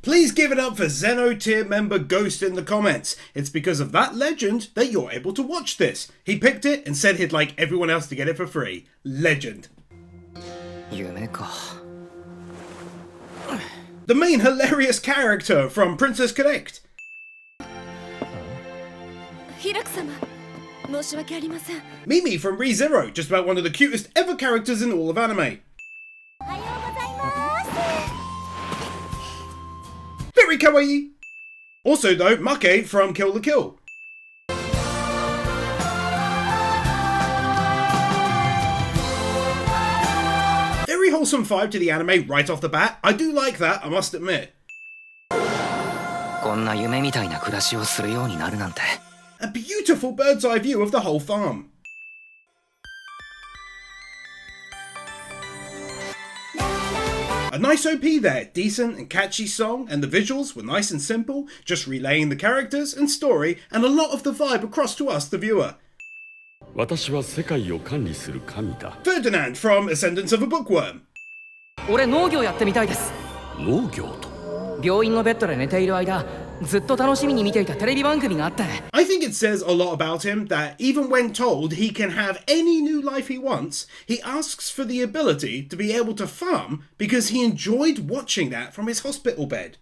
Please give it up for Zeno tier member Ghost in the comments. It's because of that legend that you're able to watch this. He picked it and said he'd like everyone else to get it for free. Legend. The main hilarious character from Princess Connect. Mimi from ReZero, just about one of the cutest ever characters in all of anime. Very kawaii. Also though, Make from Kill la Kill. Very wholesome vibe to the anime right off the bat. I do like that, I must admit. A beautiful bird's eye view of the whole farm. A nice OP there, decent and catchy song, and the visuals were nice and simple, just relaying the characters and story, and a lot of the vibe across to us, the viewer. Ferdinand from Ascendance of a Bookworm. I think it says a lot about him that even when told he can have any new life he wants, he asks for the ability to be able to farm because he enjoyed watching that from his hospital bed.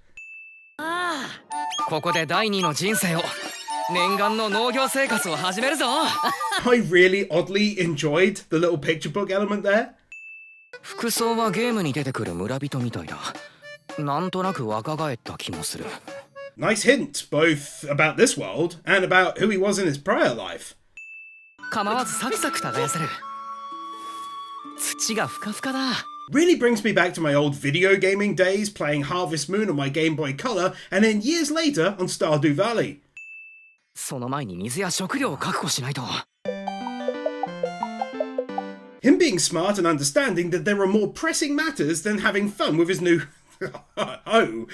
I really oddly enjoyed the little picture book element there. Nice hint, both about this world and about who he was in his prior life. Really brings me back to my old video gaming days playing Harvest Moon on my Game Boy Color and then years later on Stardew Valley. Him being smart and understanding that there are more pressing matters than having fun with his new... oh.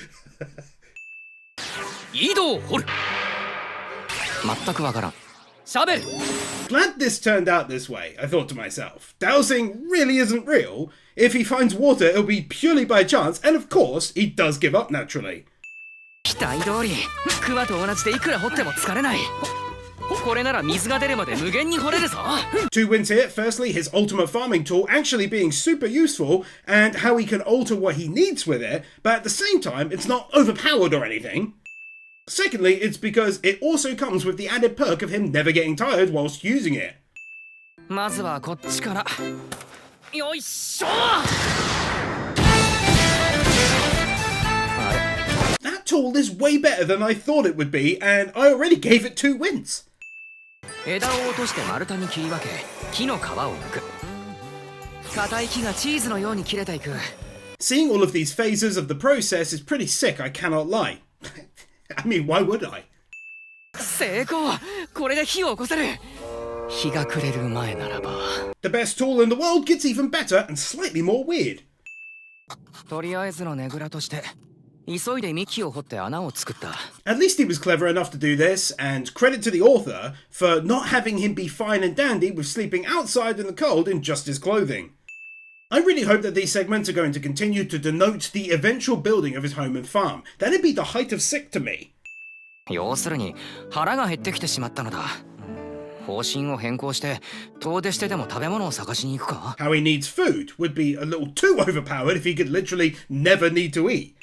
Glad this turned out this way, I thought to myself. Dowsing really isn't real. If he finds water, it'll be purely by chance, and of course, he does give up naturally. 2 wins here. Firstly, his ultimate farming tool actually being super useful and how he can alter what he needs with it, but at the same time, it's not overpowered or anything. Secondly, it's because it also comes with the added perk of him never getting tired whilst using it. That tool is way better than I thought it would be, and I already gave it 2 wins. Seeing all of these phases of the process is pretty sick, I cannot lie. I mean, why would I? The best tool in the world gets even better and slightly more weird. At least he was clever enough to do this, and credit to the author for not having him be fine and dandy with sleeping outside in the cold in just his clothing. I really hope that these segments are going to continue to denote the eventual building of his home and farm. That'd be the height of sick to me. How he needs food would be a little too overpowered if he could literally never need to eat.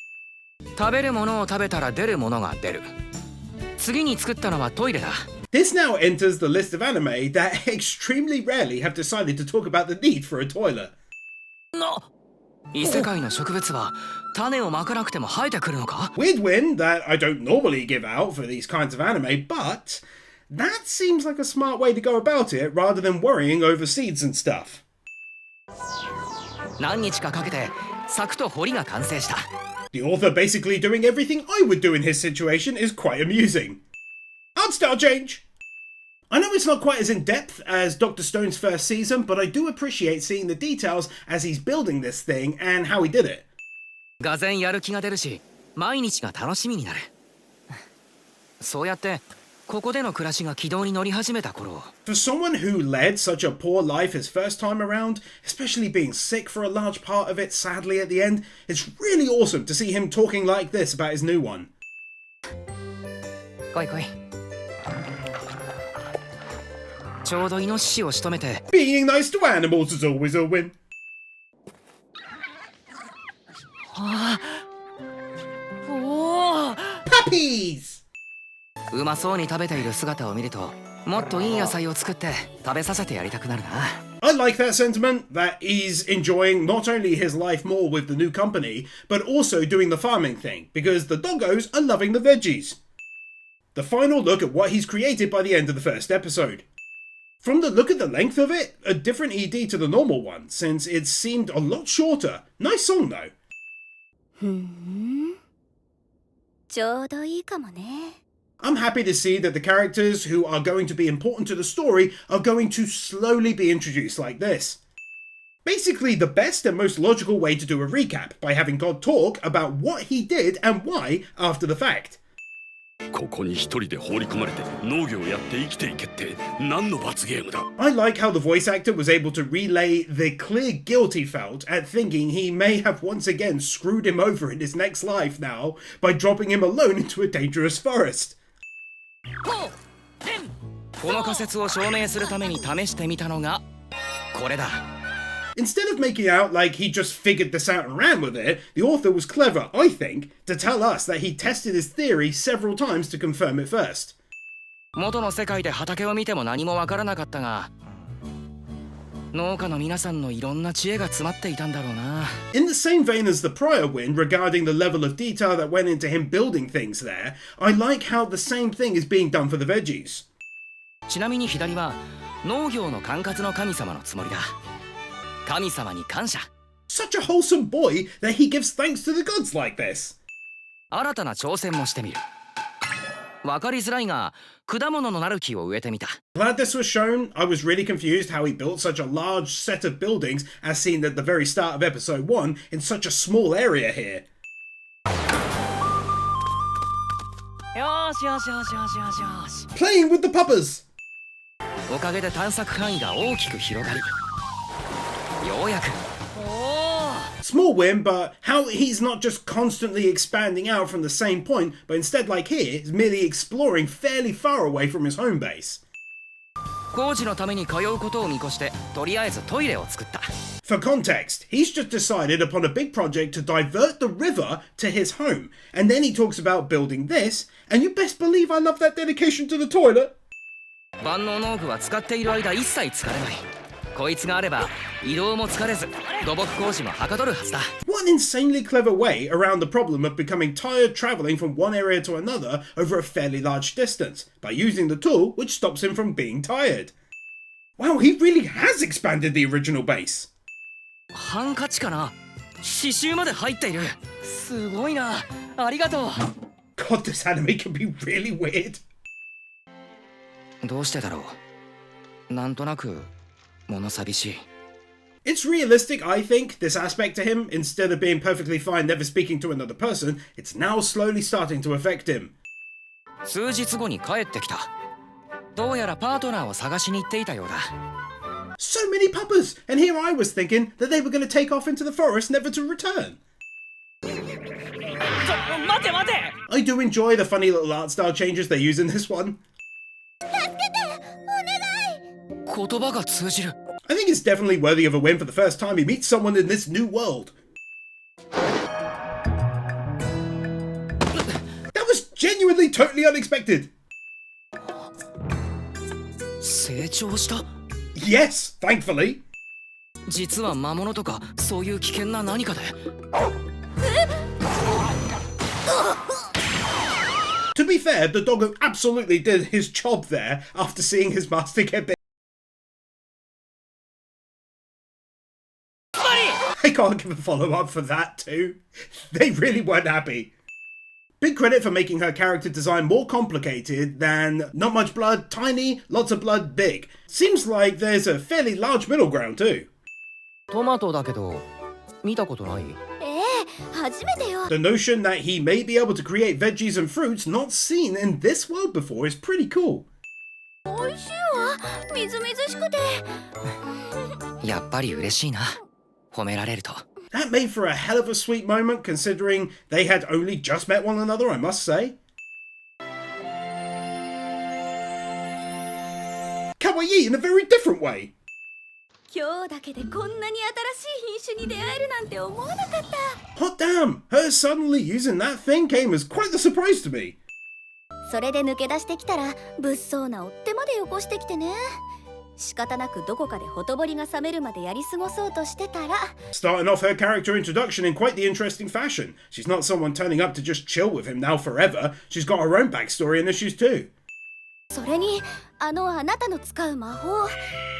This now enters the list of anime that extremely rarely have decided to talk about the need for a toilet. Weird win that I don't normally give out for these kinds of anime, but that seems like a smart way to go about it rather than worrying over seeds and stuff. The author basically doing everything I would do in his situation is quite amusing. Art style change! I know it's not quite as in-depth as Dr. Stone's first season, but I do appreciate seeing the details as he's building this thing and how he did it. ここでの暮らしが軌道に乗り始めた頃。For someone who led such a poor life his first time around, especially being sick for a large part of it sadly at the end, it's really awesome to see him talking like this about his new one. 来い来い。ちょうどイノシシを仕留めて。Being nice to animals is always a win. ああ。おお。Puppies! うまそうに食べている姿を見ると、もっといい野菜を作って食べさせてやりたくなるな。I like that sentiment, that he's enjoying not only his life more with the new company, but also doing the farming thing, because the doggos are loving the veggies. The final look at what he's created by the end of the first episode. From the look at the length of it, a different ED to the normal one, since it seemed a lot shorter. Nice song though. ちょうどいいかもね。I'm happy to see that the characters who are going to be important to the story are going to slowly be introduced like this. Basically the best and most logical way to do a recap, by having God talk about what he did and why after the fact. ここに一人で放り込まれて農業をやって生きていけって何の罰ゲームだ。 I like how the voice actor was able to relay the clear guilt he felt at thinking he may have once again screwed him over in his next life now by dropping him alone into a dangerous forest. この仮説を証明するために試してみたのがこれだ。 Instead of making out like he just figured this out and ran with it, the author was clever, I think, to tell us that he tested his theory several times to confirm it first. 元の世界で畑を見ても何もわからなかったが、農家の皆さんのいろんな知恵が詰まっていたんだろうな。 In the same vein as the prior win regarding the level of detail that went into him building things there, I like how the same thing is being done for the veggies. ちなみに左は農業の管轄の神様のつもりだ。神様に感謝。 Such a wholesome boy that he gives thanks to the gods like this. 新たな挑戦もしてみる。わかりづらいが、果物のなる木を植えてみた。 Glad this was shown. I was really confused how he built such a large set of buildings as seen at the very start of episode 1 in such a small area here. よしよしよしよしよしよし。 Playing with the puppers! おかげで探索範囲が大きく広がり、ようやく。Small win, but how he's not just constantly expanding out from the same point, but instead, like here, is merely exploring fairly far away from his home base. 工事のために通うことを見越して、とりあえずトイレを作った。 For context, he's just decided upon a big project to divert the river to his home, and then he talks about building this, and you best believe I love that dedication to the toilet. 万能農具は使っている間一切疲れない。こいつがあれば移動も疲れず土木工事もはかどるはずだ。 What an insanely clever way around the problem of becoming tired travelling from one area to another over a fairly large distance, by using the tool which stops him from being tired. Wow, he really has expanded the original base. ハンカチかな。刺繍まで入っている。すごいな。ありがとう。 God, this anime can be really weird. どうしてだろう。なんとなく物寂しい。 It's realistic, I think, this aspect to him. Instead of being perfectly fine never speaking to another person, it's now slowly starting to affect him. 数日後に帰ってきた。どうやらパートナーを探しに行っていたようだ。 So many puppers! And here I was thinking that they were going to take off into the forest never to return. 待て待て! I do enjoy the funny little art style changes they use in this one. 言葉が通じる。 I think it's definitely worthy of a win for the first time he meets someone in this new world. That was genuinely totally unexpected. 成長した? Yes, thankfully. 実は魔物とかそういう危険な何かで。To be fair, the doggo absolutely did his job there after seeing his master get bit. I can't give a follow-up for that too. They really weren't happy. Big credit for making her character design more complicated than not much blood, tiny, lots of blood, big. Seems like there's a fairly large middle ground too. トマトだけど見たことない？初めてよ。 The notion that he may be able to create veggies and fruits not seen in this world before is pretty cool. 美味しいわ。みずみずしくて。やっぱり嬉しいな。褒められると。 That made for a hell of a sweet moment considering they had only just met one another, I must say. Kawaii in a very different way. 今日だけでこんなに新しい品種に出会えるなんて思わなかった。 Hot damn! Her suddenly using that thing came as quite the surprise to me. それで抜け出してきたら物騒な追っ手までよこしてきてね。仕方なくどこかでほとぼりが冷めるまでやり過ごそうとしてたら。 Starting off her character introduction in quite the interesting fashion. She's not someone turning up to just chill with him now forever. She's got her own backstory and issues too. それにあなたの使う魔法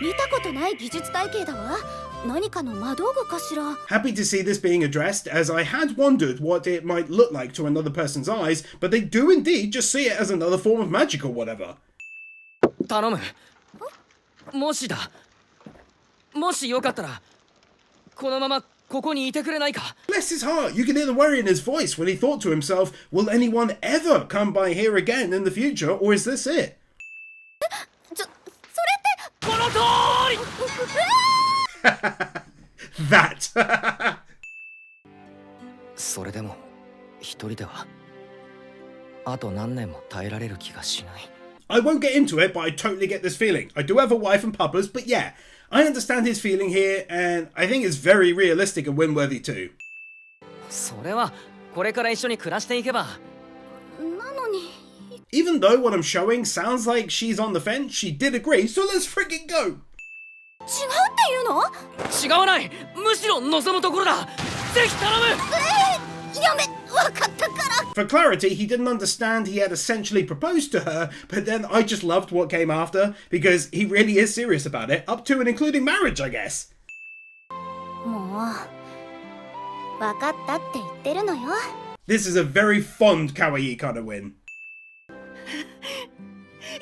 見たことない技術体系だわ。何かの魔道具かしら。 Happy to see this being addressed, as I had wondered what it might look like to another person's eyes, but they do indeed just see it as another form of magic or whatever. 頼む。もしだ。もしよかったらこのままここにいてくれないか。 Bless his heart, you can hear the worry in his voice when he thought to himself, will anyone ever come by here again in the future, or is this it? それってこの通り。 That. それでも一人ではあと何年も耐えられる気がしない。 I won't get into it, but I totally get this feeling. I do have a wife and puppas, but yeah, I understand his feeling here, and I think it's very realistic and win-worthy too. それはこれから一緒に暮らしていけば。なのに Even though what I'm showing sounds like she's on the fence, she did agree, so let's freaking go! 違うっていうの？違わない。むしろ望むところだ。ぜひ頼む。やめ、わかったから。 For clarity, he didn't understand he had essentially proposed to her, but then I just loved what came after, because he really is serious about it, up to and including marriage, I guess. もうわかったって言ってるのよ。 This is a very fond kawaii kind of win.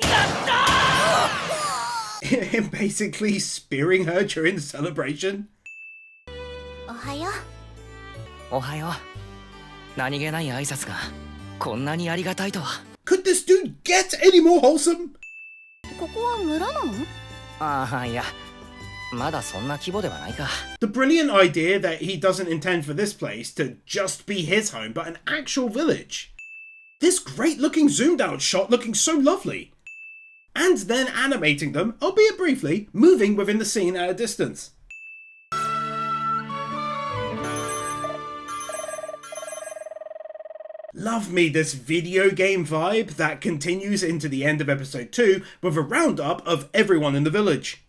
やったー。 Him basically spearing her during the celebration. おはよう。おはよう。何気ない挨拶がこんなにありがたいとは。 Could this dude get any more wholesome? ここは村なの？ああ、いや、まだそんな規模ではないか。 The brilliant idea that he doesn't intend for this place to just be his home, but an actual village. This great looking zoomed out shot looking so lovely. And then animating them, albeit briefly, moving within the scene at a distance. Love me this video game vibe that continues into the end of episode 2 with a roundup of everyone in the village.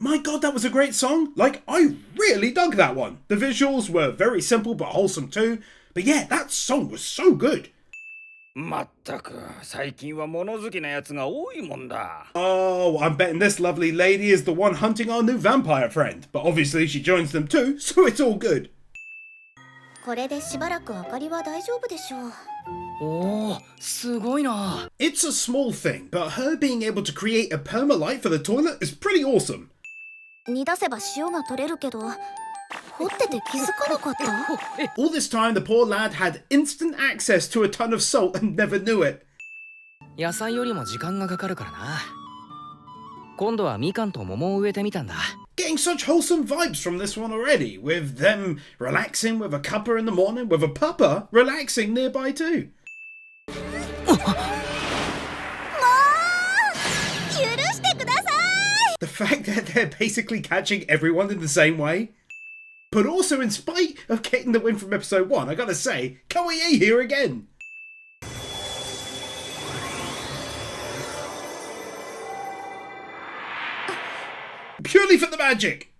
My god, that was a great song. Like, I really dug that one. The visuals were very simple but wholesome too. But yeah, that song was so good. まったく最近は物好きなやつが多いもんだ。 Oh, I'm betting this lovely lady is the one hunting our new vampire friend. But obviously she joins them too, so it's all good. これでしばらく明かりは大丈夫でしょう。おお、すごいな。 It's a small thing, but her being able to create a perma-light for the toilet is pretty awesome. 煮出せば塩が取れるけど、掘ってて気づかなかった？ All this time, the poor lad had instant access to a ton of salt and never knew it. 野菜よりも時間がかかるからな。今度はみかんと桃を植えてみたんだ。 Getting such wholesome vibes from this one already, with them relaxing with a cuppa in the morning, with a puppa relaxing nearby too. 許してください。 The fact that they're basically catching everyone in the same way. But also, in spite of getting the win from episode 1, I gotta say, Kawaii here again. Purely for the magic.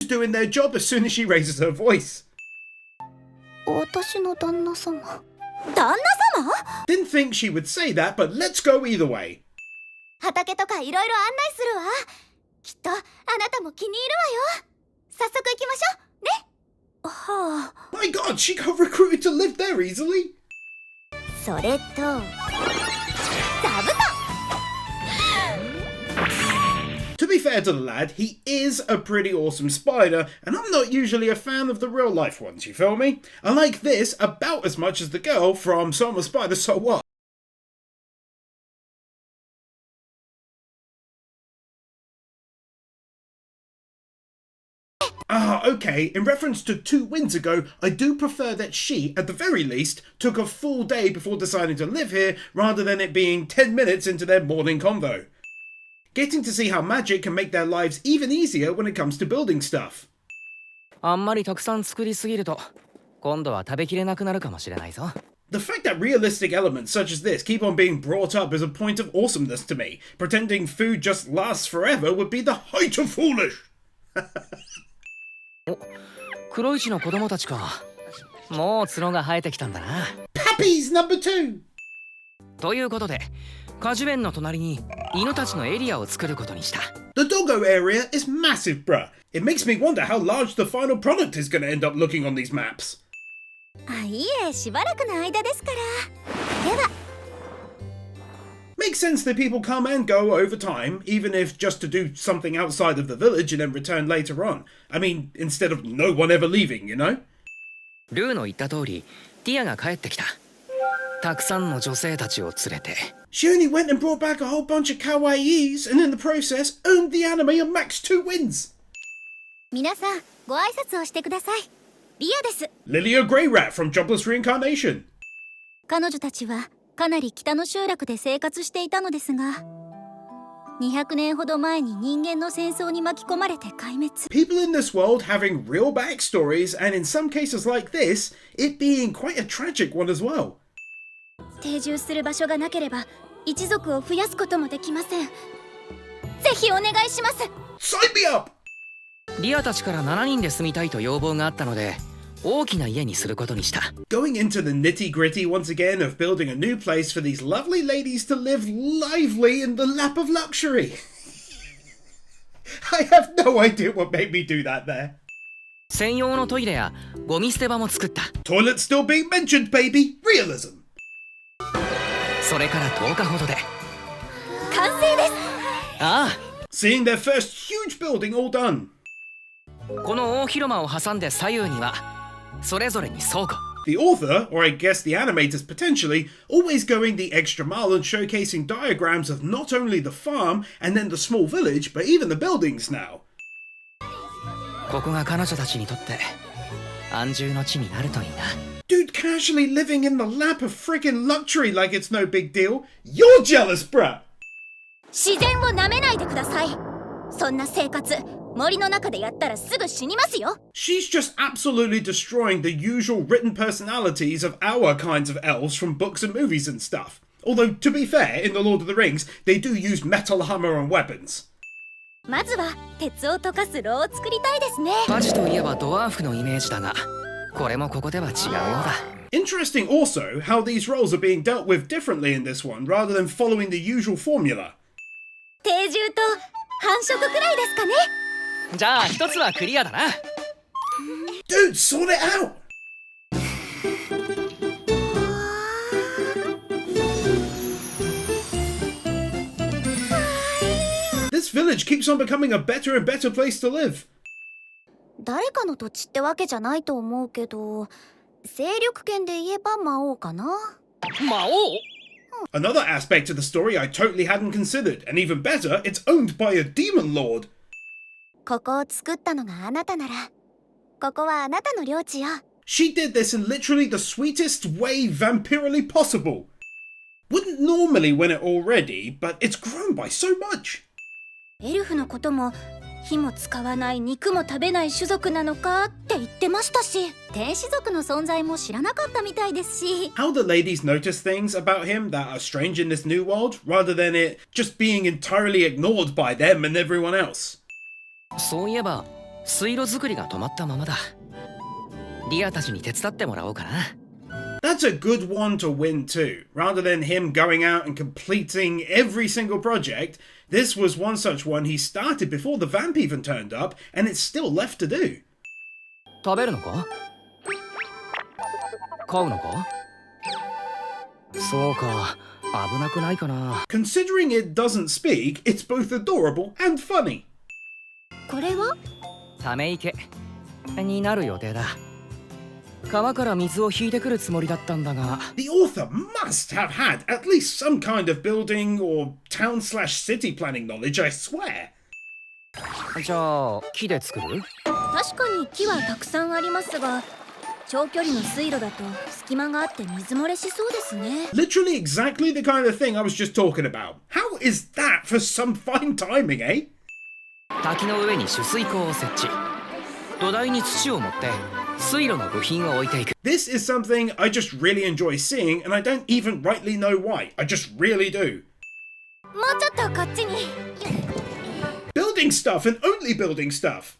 Doing their job as soon as she raises her voice. 私の旦那様。旦那様？ Didn't think she would say that, but let's go either way. 畑とかいろいろ案内するわ。きっとあなたも気に入るわよ。早速行きましょう。ね。はあ。My god, she got recruited to live there easily. それと。To be fair to the lad, he is a pretty awesome spider, and I'm not usually a fan of the real life ones, you feel me? I like this about as much as the girl from So I'm a Spider, So What? Okay, in reference to 2 wins ago, I do prefer that she, at the very least, took a full day before deciding to live here, rather than it being 10 minutes into their morning convo. Getting to see how magic can make their lives even easier when it comes to building stuff. あんまりたくさん作りすぎると今度は食べきれなくなるかもしれないぞ。 The fact that realistic elements such as this keep on being brought up is a point of awesomeness to me. Pretending food just lasts forever would be the height of foolish. お、黒石の子供たちか。もう角が生えてきたんだな。 Puppies number 2! ということで、果樹園の隣に犬たちのエリアを作ることにした。 The doggo area is massive, bruh. It makes me wonder how large the final product is going to end up looking on these maps. あ、いいえ、しばらくの間ですから。では。 Makes sense that people come and go over time, even if just to do something outside of the village and then return later on. I mean, instead of no one ever leaving, you know? ルーの言った通り、ティアが帰ってきた。たくさんの女性たちを連れて。 She only went and brought back a whole bunch of kawaiis, and in the process earned the anime a max 2 wins. 皆さん、ご挨拶をしてください。リアです。 Lilia Greyrat from Jobless Reincarnation. 彼女たちはかなり北の集落で生活していたのですが、200年ほど前に人間の戦争に巻き込まれて壊滅。 People in this world having real backstories, and in some cases like this, it being quite a tragic one as well. 定住する場所がなければ一族を増やすこともできません。ぜひお願いします。 Sign me up! リアたちから7人で住みたいと要望があったので、大きな家にすることにした。 Going into the nitty-gritty once again of building a new place for these lovely ladies to live lively in the lap of luxury. I have no idea what made me do that there. 専用のトイレやゴミ捨て場も作った。 Toilet still being mentioned, baby. Realism. それから10日ほどで完成です。ああ、 Seeing their first huge building all done. この大広間を挟んで左右にはそれぞれに倉庫。 The author, or I guess the animators potentially, always going the extra mile and showcasing diagrams of not only the farm and then the small village, but even the buildings now. ここが彼女たちにとって安住の地になるといいな。 Dude casually living in the lap of friggin' luxury like it's no big deal. You're jealous, bruh! 自然を舐めないでください。そんな生活、森の中でやったらすぐ死にますよ。 She's just absolutely destroying the usual written personalities of our kinds of elves from books and movies and stuff. Although, to be fair, in The Lord of the Rings, they do use metal hammer and weapons. まずは鉄を溶かす炉を作りたいですね。マジといえばドワーフのイメージだが、これもここでは違うようだ。 Interesting also how these roles are being dealt with differently in this one rather than following the usual formula. 定住と繁殖くらいですかね。じゃあ一つはクリアだな。 Dude, sort it out! This village keeps on becoming a better and better place to live. 誰かの土地ってわけじゃないと思うけど、勢力圏で言えば魔王かな。魔王？ Another aspect of the story I totally hadn't considered, and even better, it's owned by a demon lord. ここを作ったのがあなたなら、ここはあなたの領地よ。 She did this in literally the sweetest way vampirally possible. Wouldn't normally win it already, but it's grown by so much. エルフのことも火も使わない肉も食べない種族なのかって言ってましたし、天使族の存在も知らなかったみたいですし。 How the ladies notice things about him that are strange in this new world, rather than it just being entirely ignored by them and everyone else. そういえば水路作りが止まったままだ。リアたちに手伝ってもらおうかな。 That's a good one to win too. Rather than him going out and completing every single project, this was one such one he started before the vamp even turned up, and it's still left to do. 食べるのか？買うのか？そうか、危なくないかな。 Considering it doesn't speak, it's both adorable and funny. これはため池になる予定だ。川から水を引いてくるつもりだったんだが。 The author must have had at least some kind of building or town/city planning knowledge, I swear. じゃあ木で作る？確かに木はたくさんありますが、長距離の水路だと隙間があって水漏れしそうですね。 Literally exactly the kind of thing I was just talking about. How is that for some fine timing, eh? 滝の上に取水口を設置。土台に土を持って水路の部品を置いていく。 This is something I just really enjoy seeing, and I don't even rightly know why. I just really do. もうちょっとこっちに。 Building stuff and only building stuff.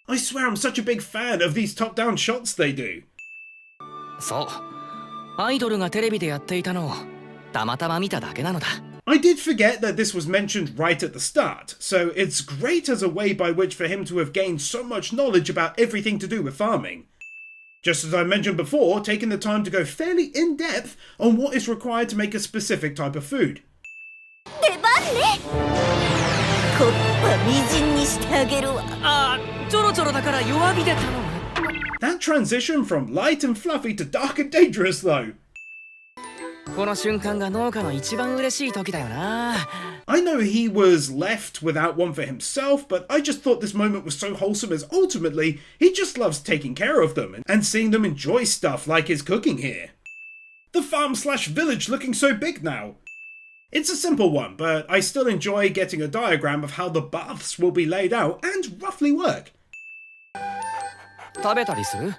I swear I'm such a big fan of these top-down shots they do. そう。アイドルがテレビでやっていたのをたまたま見ただけなのだ。 I did forget that this was mentioned right at the start, so it's great as a way by which for him to have gained so much knowledge about everything to do with farming. Just as I mentioned before, taking the time to go fairly in-depth on what is required to make a specific type of food. 出番ね。こっぱみじんにしてあげるわ。ああ、ちょろちょろだから弱火で頼む。 That transition from light and fluffy to dark and dangerous though. この瞬間が農家の一番嬉しい時だよな。 I know he was left without one for himself, but I just thought this moment was so wholesome as ultimately he just loves taking care of them and seeing them enjoy stuff like his cooking here. The farm/village looking so big now. It's a simple one, but I still enjoy getting a diagram of how the baths will be laid out and roughly work. 食べたりする？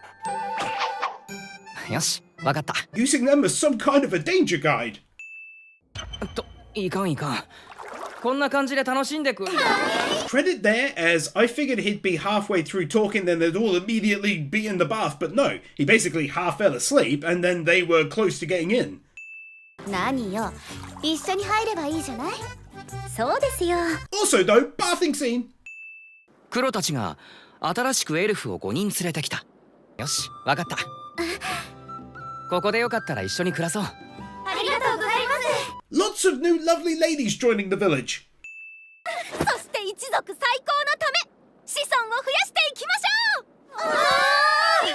よし、わかった。 Using them as some kind of a danger guide. と、いかんいかん。こんな感じで楽しんでく。 Credit there, as I figured he'd be halfway through talking, then they'd all immediately be in the bath, but no, he basically half fell asleep and then they were close to getting in. 何よ、一緒に入ればいいじゃない。そうですよ。 Also though, bathing scene. 黒たちが新しくエルフを5人連れてきた。よし、わかった。ここでよかったら一緒に暮らそう。ありがとうございます。 Lots of new lovely ladies joining the village. そして一族最高のため子孫を増やしていきまし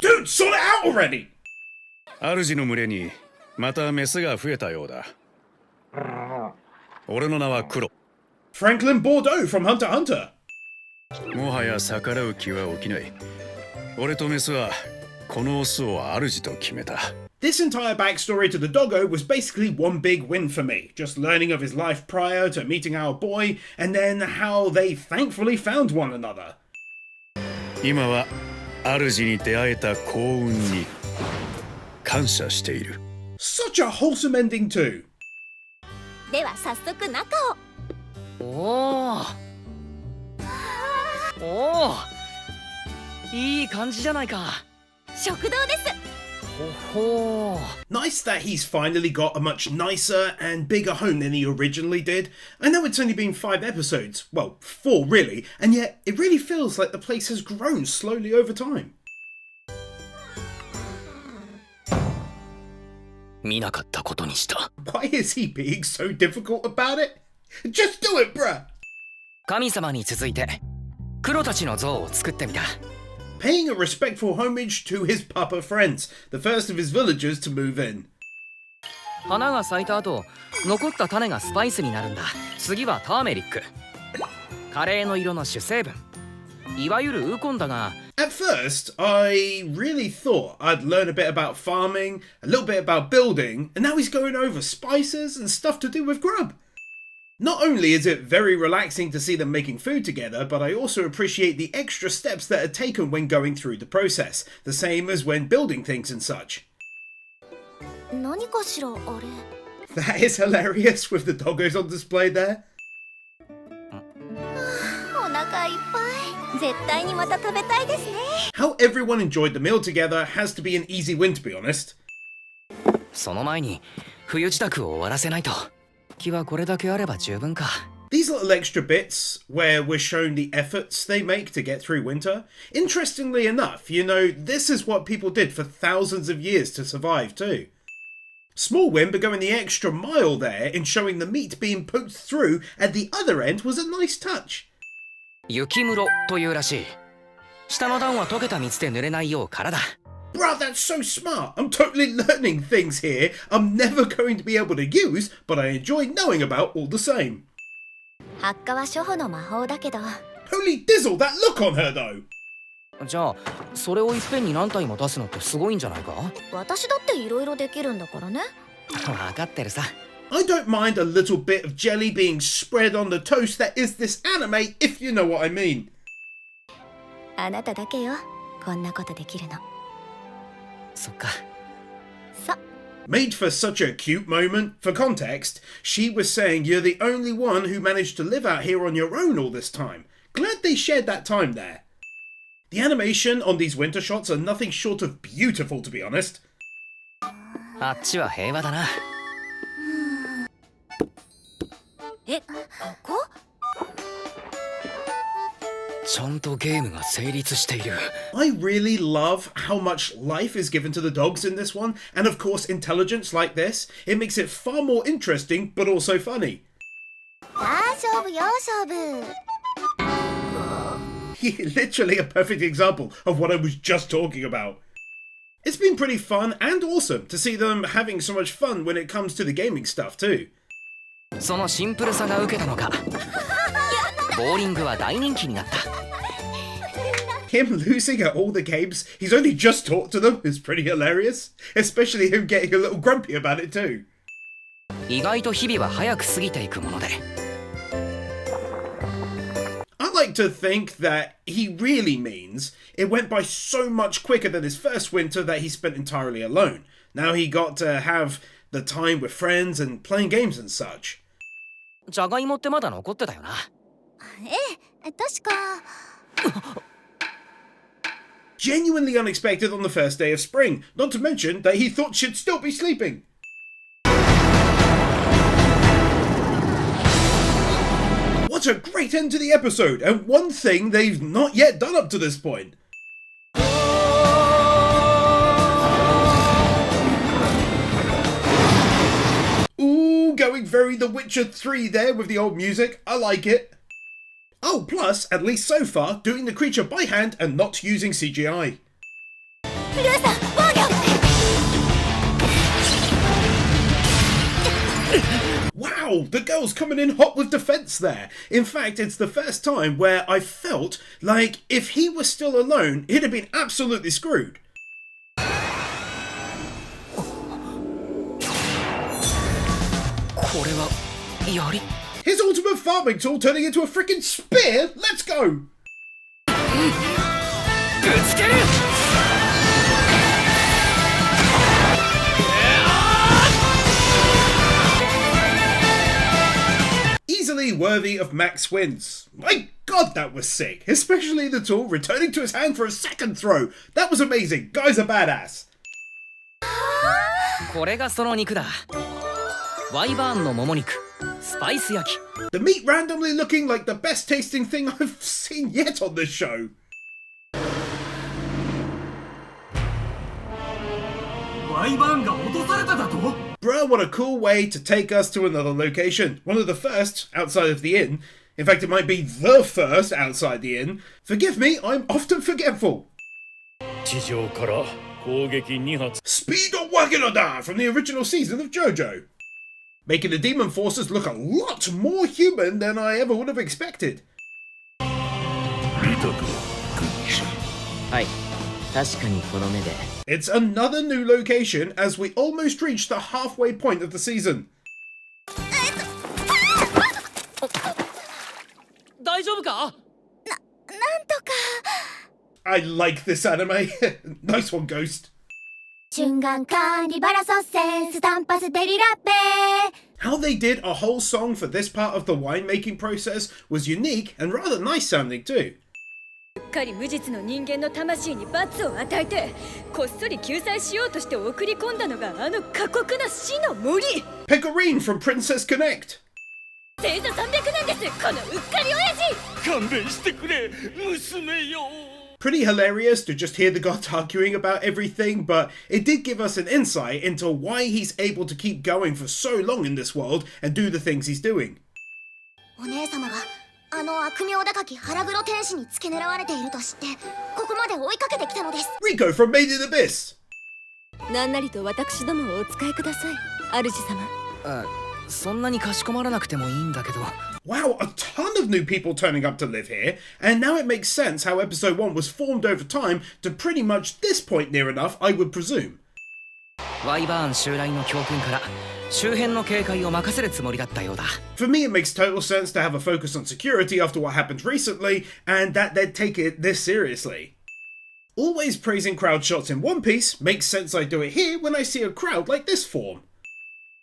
ょう。 Dude, sort it out already! 主の群れにまたメスが増えたようだ。俺の名は黒。 Franklin Bordeaux from Hunter x Hunter. もはや逆らう気は起きない。俺とメスはこのオスを主と決めた。 This entire backstory to the doggo was basically one big win for me, just learning of his life prior to meeting our boy, and then how they thankfully found one another. 今は主に出会えた幸運に感謝している。 Such a wholesome ending too. では早速中を。おお。おお。いい感じじゃないか。食堂です。 ほほ。 Nice that he's finally got a much nicer and bigger home than he originally did. I know it's only been 5 episodes, well, 4 really, and yet it really feels like the place has grown slowly over time. 見なかったことにした。 Why is he being so difficult about it? Just do it, bruh! 神様に続いて黒たちの像を作ってみた。 Paying a respectful homage to his papa friends, the first of his villagers to move in. 花が咲いた後、残った種がスパイスになるんだ。次はターメリック。カレーの色の主成分。いわゆるウコンだが。 At first, I really thought I'd learn a bit about farming, a little bit about building, and now he's going over spices and stuff to do with grub. Not only is it very relaxing to see them making food together, but I also appreciate the extra steps that are taken when going through the process, the same as when building things and such. 何かしらあれ。 That is hilarious with the doggos on display there. お腹いっぱい。絶対にまた食べたいですね。 How everyone enjoyed the meal together has to be an easy win, to be honest. その前に冬支度を終わらせないと。木はこれだけあれば十分か。 These little extra bits, where we're shown the efforts they make to get through winter, interestingly enough, you know, this is what people did for thousands of years to survive too. Small win, but going the extra mile there in showing the meat being poked through at the other end was a nice touch. 雪室というらしい。下の段は溶けた蜜で濡れないようからだ。Bruh, that's so smart. I'm totally learning things here I'm never going to be able to use, but I enjoy knowing about all the same. 発火は初歩の魔法だけど。Holy dizzle, that look on her though! じゃあそれをいっぺんに何体も出すのってすごいんじゃないか？私だっていろいろできるんだからね。分かってるさ。I don't mind a little bit of jelly being spread on the toast that is this anime, if you know what I mean. あなただけよ、こんなことできるの。そっか。Made for such a cute moment. For context, she was saying you're the only one who managed to live out here on your own all this time. Glad they shared that time there. The animation on these winter shots are nothing short of beautiful, to be honest. あっちは平和だな。え、ここ？ちゃんとゲームが成立している。I really love how much life is given to the dogs in this one, and of course intelligence like this. It makes it far more interesting, but also funny. 勝負よ、勝負。Literally a perfect example of what I was just talking about. It's been pretty fun and awesome to see them having so much fun when it comes to the gaming stuff too. そのシンプルさが受けたのか。ボーリングは大人気になった。Him losing at all the games he's only just taught to them is pretty hilarious, especially him getting a little grumpy about it too. 意外と日々は早く過ぎていくもので。I like to think that he really means it went by so much quicker than his first winter that he spent entirely alone. Now he got to have the time with friends and playing games and such. じゃがいもってまだ残ってたよな。ええ、確か。Genuinely unexpected on the first day of spring, not to mention that he thought she'd still be sleeping. What a great end to the episode, and one thing they've not yet done up to this point. Ooh, going very The Witcher 3 there with the old music. I like it. Oh, plus, at least so far, doing the creature by hand and not using CGI. Wow, the girl's coming in hot with defense there. In fact, it's the first time where I felt like if he was still alone, he'd have been absolutely screwed. His ultimate farming tool turning into a freaking spear? Let's go! Easily worthy of max wins. My god, that was sick. Especially the tool returning to his hand for a second throw. That was amazing. Guy's a badass. これがその肉だ。ワイバーンのもも肉、スパイス焼き。The meat randomly looking like the best tasting thing I've seen yet on this show. Bruh, what a cool way to take us to another location. One of the first outside of the inn. In fact, it might be the first outside the inn. Forgive me, I'm often forgetful. Speed of Waginoda from the original season of JoJo. Making the demon forces look a lot more human than I ever would have expected. はい確かにこの目で It's another new location as we almost reached the halfway point of the season. 大丈夫か？なんとか。 I like this anime. Nice one, Ghost. 瞬間管理バラソッセスタンパスデリラッペ How they did a whole song for this part of the winemaking process was unique and rather nice sounding too. うっかり無実の人間の魂に罰を与えてこっそり救済しようとして送り込んだのがあの過酷な死の森 Pecorine from Princess Connect. 生誕300年ですこのうっかり親父勘弁してくれ娘よ Pretty hilarious to just hear the god arguing about everything, but it did give us an insight into why he's able to keep going for so long in this world and do the things he's doing. お姉様があの悪名高き腹黒天使に付け狙われていると知ってここまで追いかけてきたのです。 Rico from Made in Abyss! なんなりと私どもをお使いください、主様。そんなにかしこまらなくてもいいんだけど。 Wow, a ton of new people turning up to live here, and now it makes sense how episode 1 was formed over time to pretty much this point near enough, I would presume. ワイバーン襲来の教訓から周辺の警戒を任せるつもりだったようだ。 For me, it makes total sense to have a focus on security after what happened recently, and that they'd take it this seriously. Always praising crowd shots in One Piece makes sense I do it here when I see a crowd like this form.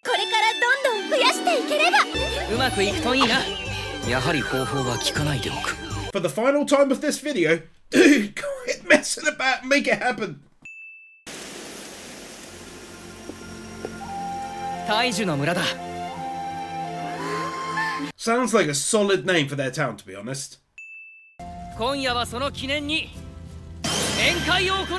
これからどんどん増やしていければ。うまくいくといいな。やはり方法は聞かないでおく。 For the final time of this video, dude, quit messing about and make it happen. 大樹の村だ。 Sounds like a solid name for their town, to be honest. 今夜はその記念に宴会を行う。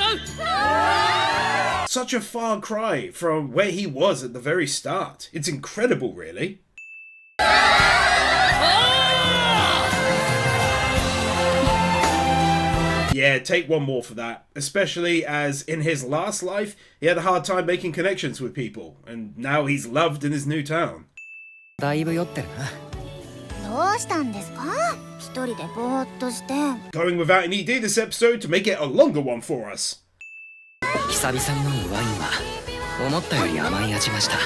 Such a far cry from where he was at the very start. It's incredible, really. Yeah, take one more for that. Especially as in his last life, he had a hard time making connections with people, and now he's loved in his new town. だいぶ酔ってるな。どうしたんですか？一人でぼーっとして。 Going without any D this episode to make it a longer one for us. 久々に飲むワインは思ったより甘い味がした。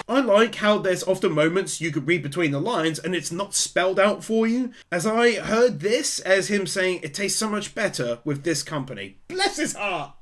I like how there's often moments you could read between the lines and it's not spelled out for you, as I heard this as him saying it tastes so much better with this company. Bless his heart!